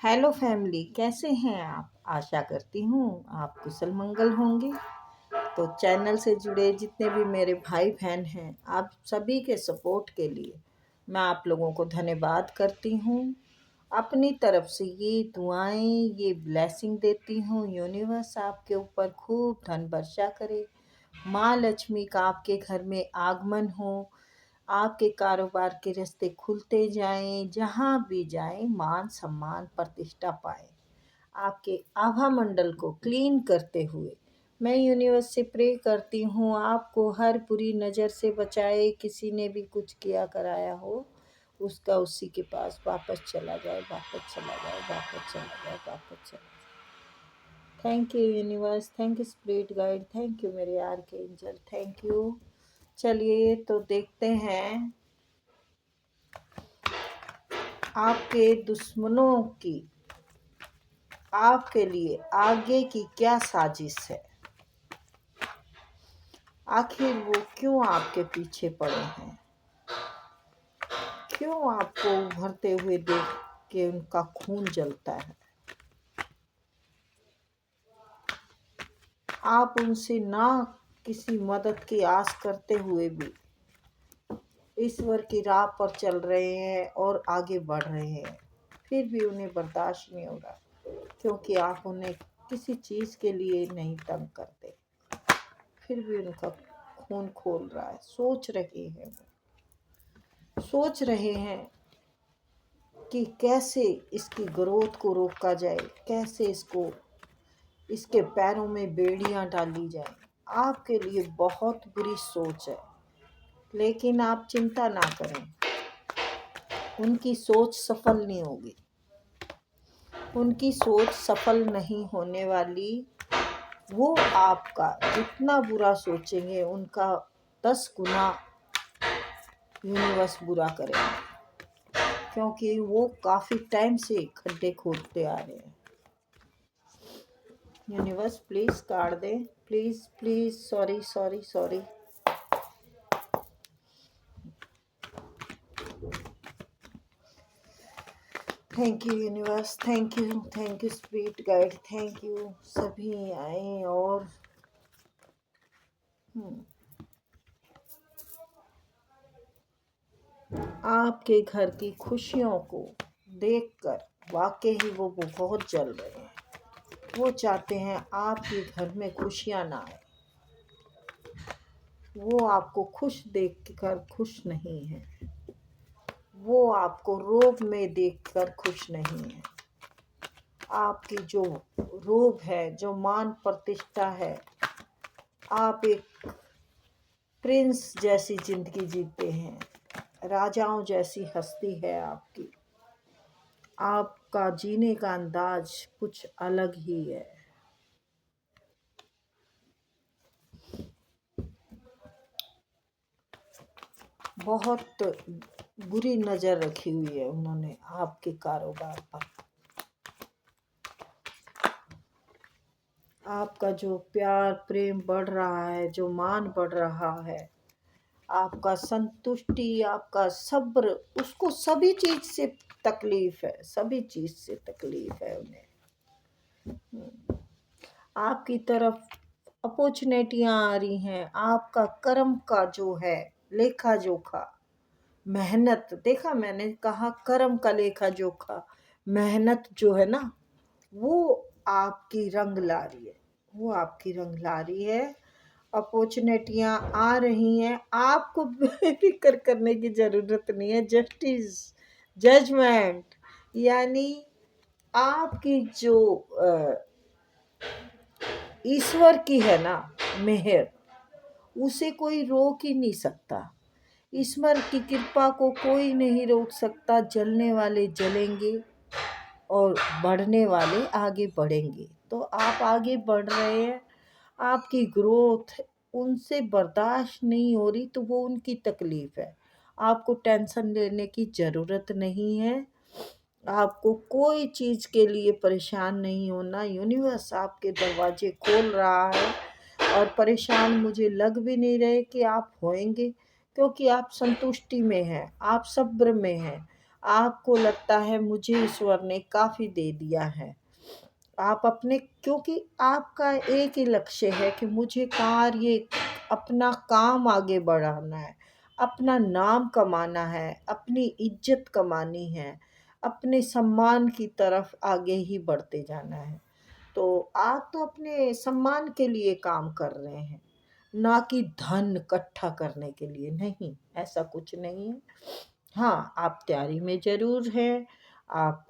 Hello family, कैसे हैं आप? आशा करती हूँ आप कुशल मंगल होंगे। तो चैनल से जुड़े जितने भी मेरे भाई बहन हैं, आप सभी के सपोर्ट के लिए मैं आप लोगों को धन्यवाद करती हूँ। अपनी तरफ से ये दुआएं, ये ब्लेसिंग देती हूँ। यूनिवर्स आपके ऊपर खूब धन वर्षा करे, माँ लक्ष्मी का आपके घर में आगमन हो, आपके कारोबार के रास्ते खुलते जाएं, जहाँ भी जाएं मान सम्मान प्रतिष्ठा पाएं। आपके आभा मंडल को क्लीन करते हुए मैं यूनिवर्स से प्रे करती हूँ, आपको हर बुरी नज़र से बचाए। किसी ने भी कुछ किया कराया हो, उसका उसी के पास वापस चला जाए, वापस चला जाए, वापस चला जाए, वापस चला जाए। Thank you universe, thank you spirit guide, thank you मेरे आर्क एंजल, थैंक यू। चलिए तो देखते हैं आपके दुश्मनों की आपके लिए आगे की क्या साजिश है। आखिर वो क्यों आपके पीछे पड़े हैं? क्यों आपको उभरते हुए देख के उनका खून जलता है? आप उनसे ना किसी मदद की आस करते हुए भी ईश्वर की राह पर चल रहे हैं और आगे बढ़ रहे हैं, फिर भी उन्हें बर्दाश्त नहीं हो रहा, क्योंकि आप उन्हें किसी चीज़ के लिए नहीं तंग करते। फिर भी उनका खून खोल रहा है। सोच रहे हैं कि कैसे इसकी ग्रोथ को रोका जाए, कैसे इसके पैरों में बेड़ियां डाली जाए। आपके लिए बहुत बुरी सोच है, लेकिन आप चिंता ना करें, उनकी सोच सफल नहीं होगी। उनकी सोच सफल नहीं होने वाली। वो आपका जितना बुरा सोचेंगे, उनका 10 गुना यूनिवर्स बुरा करेंगे, क्योंकि वो काफ़ी टाइम से खड्डे खोदते आ रहे हैं। यूनिवर्स प्लीज़ काट दे, please please, sorry sorry sorry. Thank you universe, thank you spirit guide, thank you. सभी आए और आपके घर की खुशियों को देखकर वाकई ही वो बहुत जल रहे हैं। वो चाहते हैं आपके घर में खुशियां ना आए। वो आपको खुश देखकर खुश नहीं है, वो आपको रोब में देखकर खुश नहीं है। आपकी जो रोब है, जो मान प्रतिष्ठा है, आप एक प्रिंस जैसी जिंदगी जीते हैं, राजाओं जैसी हस्ती है आपकी। आपका जीने का अंदाज कुछ अलग ही है। बहुत बुरी नज़र रखी हुई है उन्होंने आपके कारोबार पर। आपका जो प्यार प्रेम बढ़ रहा है, जो मान बढ़ रहा है, आपका संतुष्टि, आपका सब्र, उसको सभी चीज़ से तकलीफ है, सभी चीज़ से तकलीफ है उन्हें। आपकी तरफ अपॉर्चुनिटियाँ आ रही हैं। आपका कर्म का जो है लेखा जोखा, मेहनत, देखा मैंने कहा कर्म का लेखा जोखा, मेहनत जो है ना, वो आपकी रंग ला रही है, वो आपकी रंग ला रही है। अपॉर्चुनिटियाँ आ रही हैं, आपको फिक्र करने की ज़रूरत नहीं है। जस्टिस, जजमेंट, यानी आपकी जो ईश्वर की है ना मेहर, उसे कोई रोक ही नहीं सकता। ईश्वर की कृपा को कोई नहीं रोक सकता। जलने वाले जलेंगे और बढ़ने वाले आगे बढ़ेंगे। तो आप आगे बढ़ रहे हैं, आपकी ग्रोथ उनसे बर्दाश्त नहीं हो रही, तो वो उनकी तकलीफ़ है। आपको टेंशन लेने की ज़रूरत नहीं है। आपको कोई चीज़ के लिए परेशान नहीं होना। यूनिवर्स आपके दरवाजे खोल रहा है और परेशान मुझे लग भी नहीं रहे कि आप होएंगे, क्योंकि आप संतुष्टि में हैं, आप सब्र में हैं, आपको लगता है मुझे ईश्वर ने काफ़ी दे दिया है। आप अपने क्योंकि आपका एक ही लक्ष्य है कि मुझे अपना काम आगे बढ़ाना है, अपना नाम कमाना है, अपनी इज़्ज़त कमानी है, अपने सम्मान की तरफ आगे ही बढ़ते जाना है। तो आप तो अपने सम्मान के लिए काम कर रहे हैं, ना कि धन इकट्ठा करने के लिए, नहीं, ऐसा कुछ नहीं है। हाँ, आप तैयारी में ज़रूर हैं, आप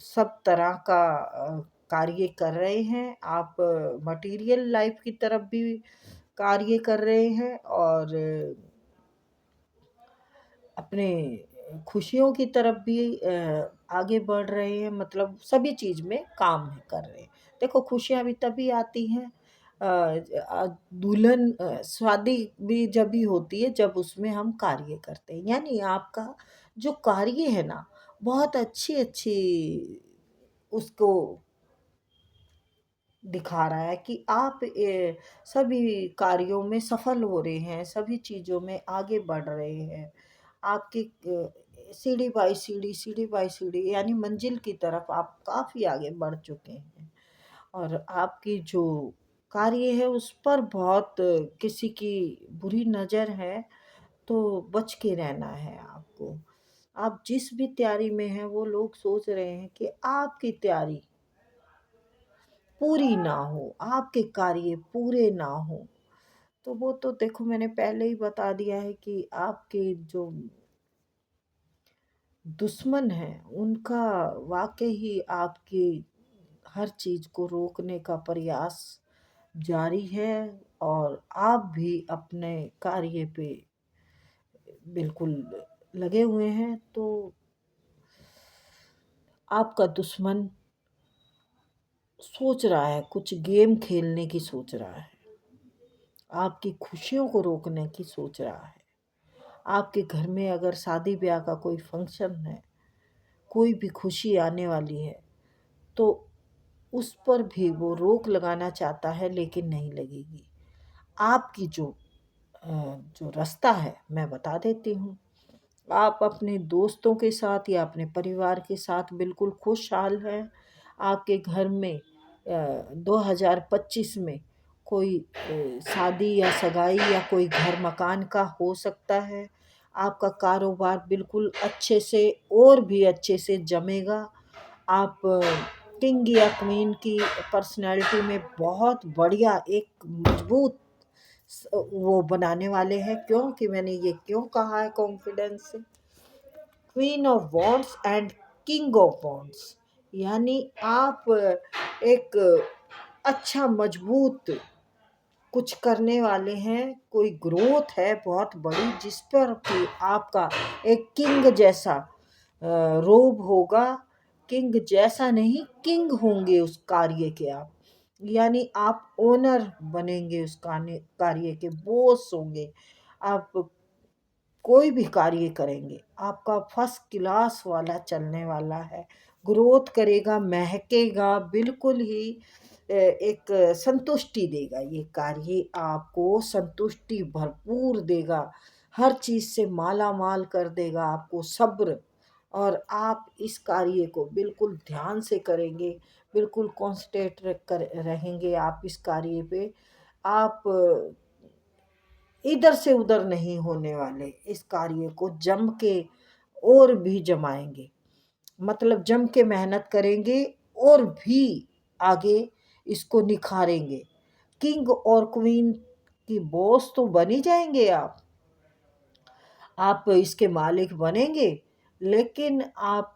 सब तरह का कार्य कर रहे हैं, आप मटीरियल लाइफ़ की तरफ भी कार्य कर रहे हैं और अपने खुशियों की तरफ भी आगे बढ़ रहे हैं, मतलब सभी चीज़ में काम कर रहे हैं। देखो खुशियाँ भी तभी आती हैं दुल्हन शादी भी जभी होती है जब उसमें हम कार्य करते हैं। यानी आपका जो कार्य है ना, बहुत अच्छी-अच्छी उसको दिखा रहा है कि आप सभी कार्यों में सफल हो रहे हैं, सभी चीज़ों में आगे बढ़ रहे हैं। आपकी सीढ़ी बाई सीढ़ी, सीढ़ी बाई सीढ़ी यानी मंजिल की तरफ आप काफ़ी आगे बढ़ चुके हैं। और आपकी जो कार्य है उस पर बहुत किसी की बुरी नज़र है, तो बच के रहना है आपको। आप जिस भी तैयारी में हैं वो लोग सोच रहे हैं कि आपकी तैयारी पूरी ना हो, आपके कार्य पूरे ना हो। तो वो तो देखो मैंने पहले ही बता दिया है कि आपके जो दुश्मन हैं, उनका वाक़ई ही आपकी हर चीज़ को रोकने का प्रयास जारी है और आप भी अपने कार्य पे बिल्कुल लगे हुए हैं। तो आपका दुश्मन सोच रहा है, कुछ गेम खेलने की सोच रहा है, आपकी खुशियों को रोकने की सोच रहा है। आपके घर में अगर शादी ब्याह का कोई फंक्शन है, कोई भी खुशी आने वाली है, तो उस पर भी वो रोक लगाना चाहता है लेकिन नहीं लगेगी। आपकी जो रास्ता है मैं बता देती हूँ। आप अपने दोस्तों के साथ या अपने परिवार के साथ बिल्कुल खुशहाल हैं। आपके घर में 2025 में कोई शादी या सगाई या कोई घर मकान का हो सकता है। आपका कारोबार बिल्कुल अच्छे से और भी अच्छे से जमेगा। आप किंग या क्वीन की पर्सनैलिटी में बहुत बढ़िया एक मजबूत वो बनाने वाले हैं। क्यों कि मैंने ये क्यों कहा है कॉन्फिडेंस से? Queen of wands and king of wands यानी आप एक अच्छा मजबूत कुछ करने वाले हैं, कोई ग्रोथ है बहुत बड़ी जिस पर कि आपका एक किंग जैसा रोब होगा। किंग जैसा नहीं, किंग होंगे उस कार्य के आप। यानी आप ओनर बनेंगे उस कार्य के, बॉस होंगे। आप कोई भी कार्य करेंगे, आपका फर्स्ट क्लास वाला चलने वाला है, ग्रोथ करेगा, महकेगा, बिल्कुल ही एक संतुष्टि देगा ये कार्य, आपको संतुष्टि भरपूर देगा, हर चीज़ से माला माल कर देगा आपको सब्र। और आप इस कार्य को बिल्कुल ध्यान से करेंगे, बिल्कुल कॉन्सन्ट्रेट कर रहेंगे आप इस कार्य पे। आप इधर से उधर नहीं होने वाले, इस कार्य को जम के और भी जमाएंगे, मतलब जम के मेहनत करेंगे और भी आगे इसको निखारेंगे। किंग और क्वीन की बॉस तो बन ही जाएंगे आप इसके मालिक बनेंगे, लेकिन आप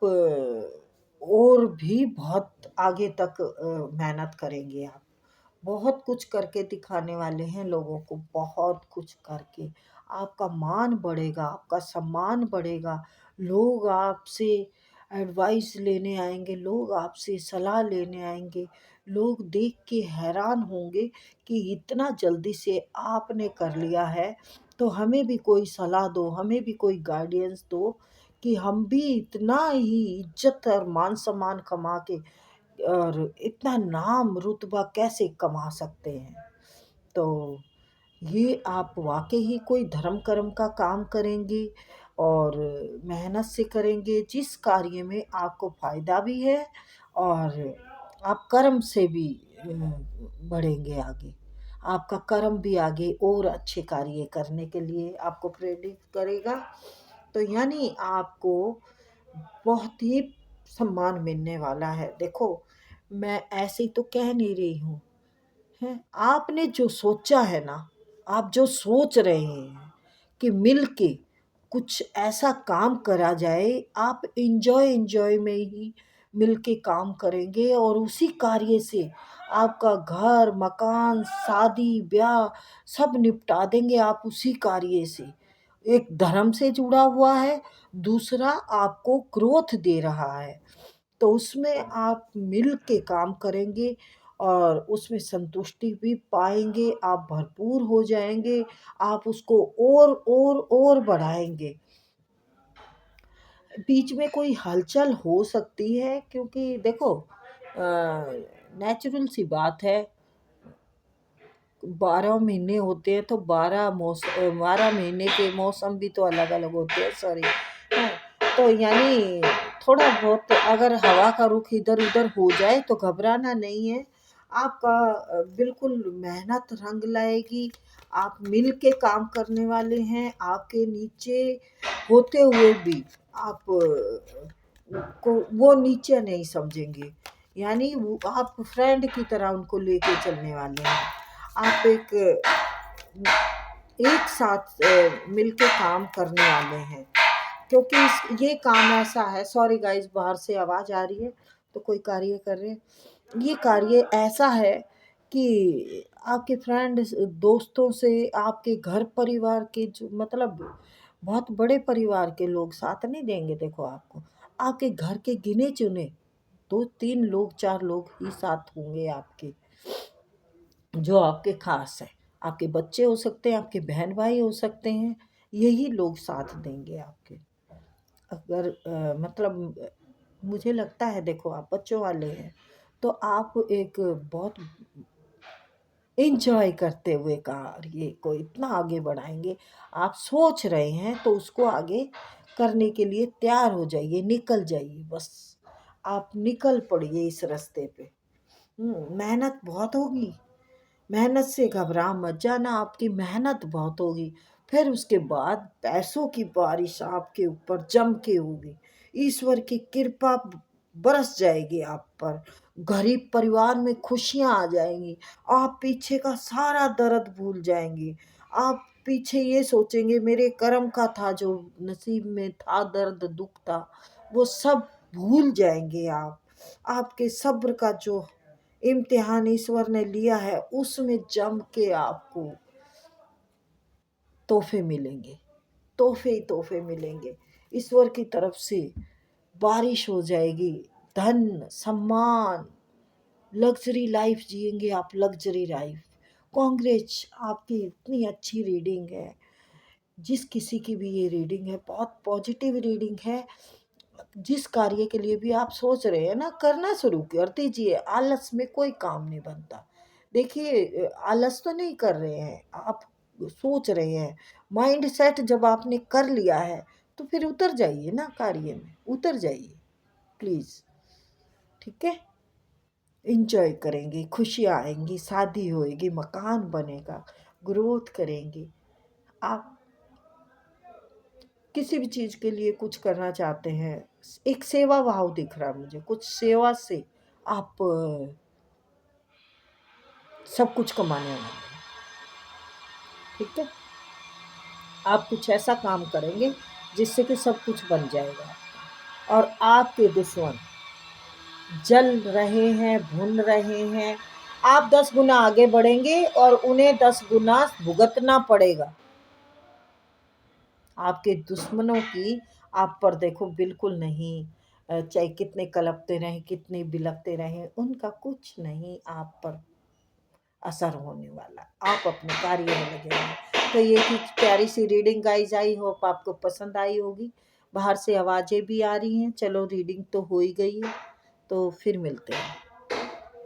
और भी बहुत आगे तक मेहनत करेंगे आप। बहुत कुछ करके दिखाने वाले हैं लोगों को, बहुत कुछ करके। आपका मान बढ़ेगा, आपका सम्मान बढ़ेगा, लोग आपसे एडवाइस लेने आएँगे, लोग आपसे सलाह लेने आएँगे, लोग देख के हैरान होंगे कि इतना जल्दी से आपने कर लिया है, तो हमें भी कोई सलाह दो, हमें भी कोई गाइडेंस दो कि हम भी इतना ही इज़्ज़त और मान-सम्मान कमा के और इतना नाम रुतबा कैसे कमा सकते हैं। तो ये आप वाक़ई ही कोई धर्म कर्म का काम करेंगे और मेहनत से करेंगे जिस कार्य में आपको फ़ायदा भी है और आप कर्म से भी बढ़ेंगे आगे। आपका कर्म भी आगे और अच्छे कार्य करने के लिए आपको प्रेरित करेगा। तो यानी आपको बहुत ही सम्मान मिलने वाला है। देखो, मैं ऐसे ही तो कह नहीं रही हूँ, हैं? आपने जो सोचा है ना, आप जो सोच रहे हैं कि मिल के कुछ ऐसा काम करा जाए, आप एंजॉय में ही मिल के काम करेंगे और उसी कार्य से आपका घर मकान शादी ब्याह सब निपटा देंगे आप उसी कार्य से। एक धर्म से जुड़ा हुआ है, दूसरा आपको ग्रोथ दे रहा है। तो उसमें आप मिल के काम करेंगे और उसमें संतुष्टि भी पाएंगे, आप भरपूर हो जाएंगे, आप उसको और बढ़ाएंगे। बीच में कोई हलचल हो सकती है क्योंकि देखो, नेचुरल सी बात है, 12 महीने होते हैं तो 12 महीने के मौसम भी तो अलग अलग होते हैं, सॉरी। हाँ, तो यानी थोड़ा बहुत अगर हवा का रुख इधर उधर हो जाए तो घबराना नहीं है। आपका बिल्कुल मेहनत रंग लाएगी। आप मिल के काम करने वाले हैं, आपके नीचे होते हुए भी आप को वो नीचे नहीं समझेंगे। यानी आप फ्रेंड की तरह उनको लेके चलने वाले हैं। आप एक साथ मिलके काम करने वाले हैं क्योंकि ये काम ऐसा है, सॉरी गाइस बाहर से आवाज़ आ रही है तो कोई कार्य कर रहे हैं। ये कार्य ऐसा है कि आपके फ्रेंड दोस्तों से, आपके घर परिवार के जो मतलब बहुत बड़े परिवार के लोग साथ नहीं देंगे। देखो, आपके घर के गिने चुने 2 3 लोग 4 लोग ही साथ होंगे आपके, जो आपके खास है। आपके बच्चे हो सकते हैं, आपके बहन भाई हो सकते हैं, यही लोग साथ देंगे आपके। अगर मतलब मुझे लगता है, देखो आप बच्चों वाले हैं तो आप एक बहुत एंजॉय करते हुए कार्य को इतना आगे बढ़ाएंगे। आप सोच रहे हैं तो उसको आगे करने के लिए तैयार हो जाइए, निकल जाइए, बस आप निकल पड़िए इस रास्ते पे। मेहनत बहुत होगी, मेहनत से घबरा मत जाना, आपकी मेहनत बहुत होगी। फिर उसके बाद पैसों की बारिश आपके ऊपर जम के होगी। ईश्वर की कृपा बरस जाएगी आप पर, गरीब परिवार में खुशियाँ आ जाएंगी। आप पीछे का सारा दर्द भूल जाएंगे। आप पीछे ये सोचेंगे मेरे कर्म का था, जो नसीब में था दर्द दुख था, वो सब भूल जाएंगे आप। आपके सब्र का जो इम्तिहान ईश्वर ने लिया है उसमें जम के आपको तोहफे मिलेंगे, तोहफे ही तोहफे मिलेंगे। ईश्वर की तरफ से बारिश हो जाएगी, धन सम्मान, लग्जरी लाइफ जिएंगे आप, लग्जरी लाइफ। कांग्रेच, आपकी इतनी अच्छी रीडिंग है। जिस किसी की भी ये रीडिंग है बहुत पॉजिटिव रीडिंग है। जिस कार्य के लिए भी आप सोच रहे हैं ना, करना शुरू कर दीजिए। आलस में कोई काम नहीं बनता। देखिए, आलस तो नहीं कर रहे हैं आप, सोच रहे हैं। माइंड सेट जब आपने कर लिया है तो फिर उतर जाइए ना, कार्य में उतर जाइए प्लीज़। ठीक है, इंजॉय करेंगे, खुशियाँ आएंगी, शादी होएगी, मकान बनेगा, ग्रोथ करेंगे। आप किसी भी चीज़ के लिए कुछ करना चाहते हैं, एक सेवा भाव दिख रहा है मुझे, कुछ सेवा से आप सब कुछ कमाने वाले हैं। ठीक है, आप कुछ ऐसा काम करेंगे जिससे कि सब कुछ बन जाएगा और आपके दुश्मन जल रहे हैं, भुन रहे हैं। आप 10 गुना आगे बढ़ेंगे और उन्हें 10 गुना भुगतना पड़ेगा। आपके दुश्मनों की आप पर देखो बिल्कुल नहीं, चाहे कितने कलपते रहें, कितने बिलखते रहें, उनका कुछ नहीं आप पर असर होने वाला। आप अपने कार्य में लगे रहें। तो ये थी प्यारी सी रीडिंग गाइज, आई होप आपको पसंद आई होगी। बाहर से आवाज़ें भी आ रही हैं, चलो रीडिंग तो हो ही गई है, तो फिर मिलते हैं।